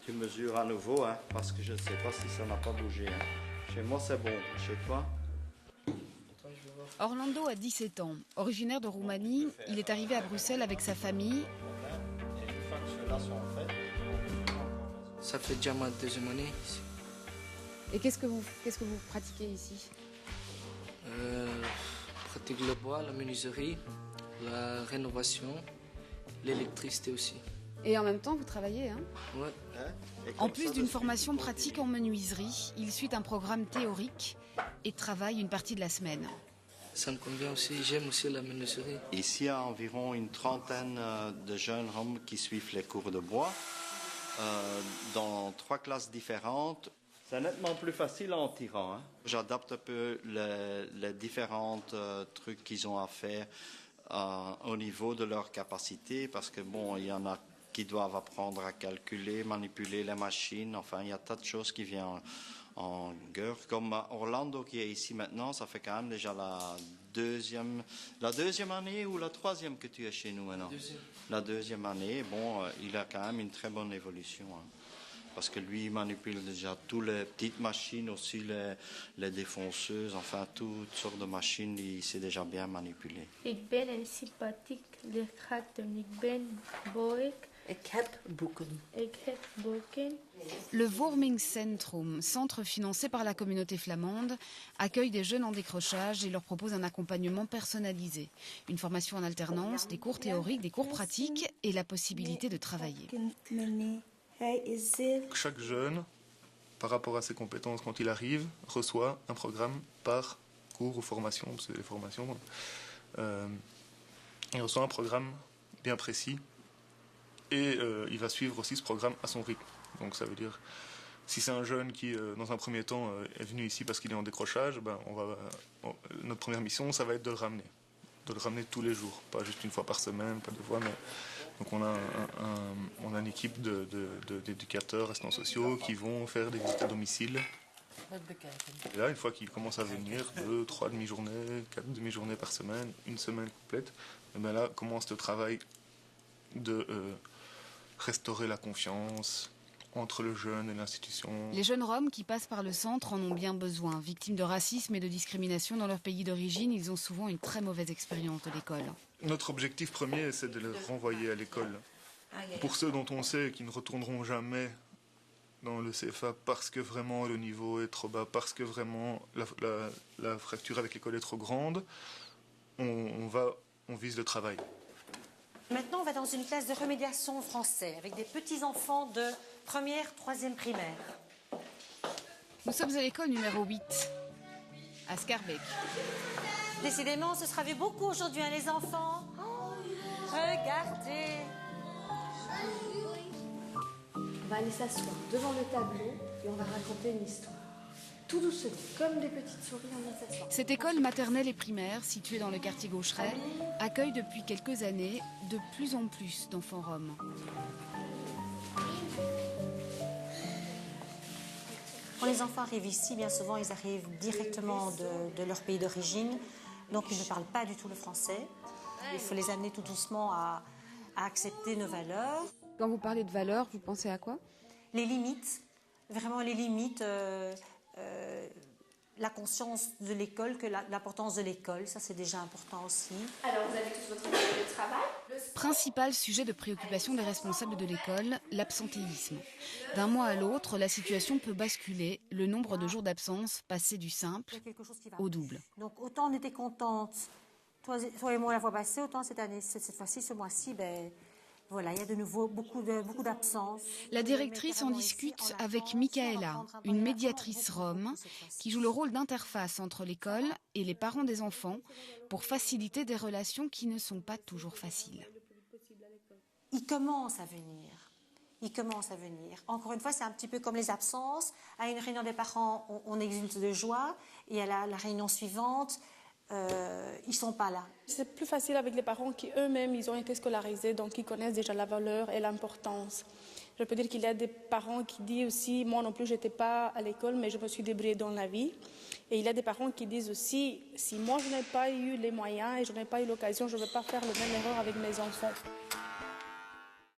Tu mesures à nouveau, hein, parce que je ne sais pas si ça n'a pas bougé. Hein. Chez moi, c'est bon. Chez toi? Orlando a 17 ans. Originaire de Roumanie, il est arrivé à Bruxelles avec sa famille. Ça fait déjà ma deuxième année ici. Et qu'est-ce que vous pratiquez ici? Pratique le bois, la menuiserie, la rénovation, l'électricité aussi. Et en même temps, vous travaillez, hein? Ouais. En plus d'une formation pratique en menuiserie, il suit un programme théorique et travaille une partie de la semaine. Ça me convient aussi, j'aime aussi la menuiserie. Ici, il y a environ une trentaine de jeunes hommes qui suivent les cours de bois dans 3 classes différentes. C'est nettement plus facile en tirant. Hein. J'adapte un peu les différents trucs qu'ils ont à faire au niveau de leur capacité parce que bon, il y en a qui doivent apprendre à calculer, manipuler les machines. Enfin, il y a tas de choses qui viennent en guerre. Comme Orlando qui est ici maintenant, ça fait quand même déjà la deuxième année ou la troisième que tu es chez nous maintenant? La deuxième année. Bon, il a quand même une très bonne évolution. Hein. Parce que lui, il manipule déjà toutes les petites machines, aussi les défonceuses, enfin toutes sortes de machines, il sait déjà bien manipuler. Ik ben een sympathiek leerkracht en ik ben boek. Ik heb boeken. Ik heb boeken. Le Vormingscentrum, centre financé par la communauté flamande, accueille des jeunes en décrochage et leur propose un accompagnement personnalisé. Une formation en alternance, des cours théoriques, des cours pratiques et la possibilité de travailler. Chaque jeune, par rapport à ses compétences quand il arrive, reçoit un programme par cours ou formation, parce que les formations, il reçoit un programme bien précis et il va suivre aussi ce programme à son rythme. Donc ça veut dire, si c'est un jeune qui, dans un premier temps, est venu ici parce qu'il est en décrochage, ben notre première mission, ça va être de le ramener tous les jours, pas juste une fois par semaine, pas 2 fois, mais donc on a une équipe d'éducateurs, assistants sociaux qui vont faire des visites à domicile. Et là, une fois qu'ils commencent à venir, 2, 3 demi-journées, 4 demi-journées par semaine, une semaine complète, et ben là commence le travail de restaurer la confiance entre le jeune et l'institution. Les jeunes Roms qui passent par le centre en ont bien besoin. Victimes de racisme et de discrimination dans leur pays d'origine, ils ont souvent une très mauvaise expérience de l'école. Notre objectif premier, c'est de les renvoyer à l'école. Pour ceux dont on sait qu'ils ne retourneront jamais dans le CFA parce que vraiment le niveau est trop bas, parce que vraiment la fracture avec l'école est trop grande, on vise le travail. Maintenant, on va dans une classe de remédiation français avec des petits-enfants de première, troisième primaire. Nous sommes à l'école numéro 8, à Schaerbeek. Décidément, ce sera vu beaucoup aujourd'hui, hein, les enfants. Regardez. On va aller s'asseoir devant le tableau et on va raconter une histoire. Tout doucement, comme des petites souris, on va s'asseoir. Cette école maternelle et primaire, située dans le quartier Gaucheret, accueille depuis quelques années de plus en plus d'enfants roms. Quand les enfants arrivent ici, bien souvent, ils arrivent directement de leur pays d'origine. Donc, ils ne parlent pas du tout le français. Il faut les amener tout doucement à accepter nos valeurs. Quand vous parlez de valeurs, vous pensez à quoi? Les limites, vraiment les limites, la conscience de l'école, que l'importance de l'école, ça c'est déjà important aussi. Alors, vous avez tous votre lieu de travail? Principal sujet de préoccupation des responsables de l'école, l'absentéisme. D'un mois à l'autre, la situation peut basculer, le nombre de jours d'absence passer du simple au double. Donc autant on était contente, toi et moi la fois passée, autant cette année, cette fois-ci, ce mois-ci, ben voilà, il y a de nouveau beaucoup d'absences. La directrice en discute avec Michaela, une médiatrice rome, qui joue le rôle d'interface entre l'école et les parents des enfants pour faciliter des relations qui ne sont pas toujours faciles. Il commence à venir. Encore une fois, c'est un petit peu comme les absences. À une réunion des parents, on exulte de joie, et à la réunion suivante, ils sont pas là. C'est plus facile avec les parents qui eux-mêmes ils ont été scolarisés, donc ils connaissent déjà la valeur et l'importance. Je peux dire qu'il y a des parents qui disent aussi, moi non plus j'étais pas à l'école, mais je me suis débrouillée dans la vie. Et il y a des parents qui disent aussi, si moi je n'ai pas eu les moyens et je n'ai pas eu l'occasion, je ne vais pas faire la même erreur avec mes enfants.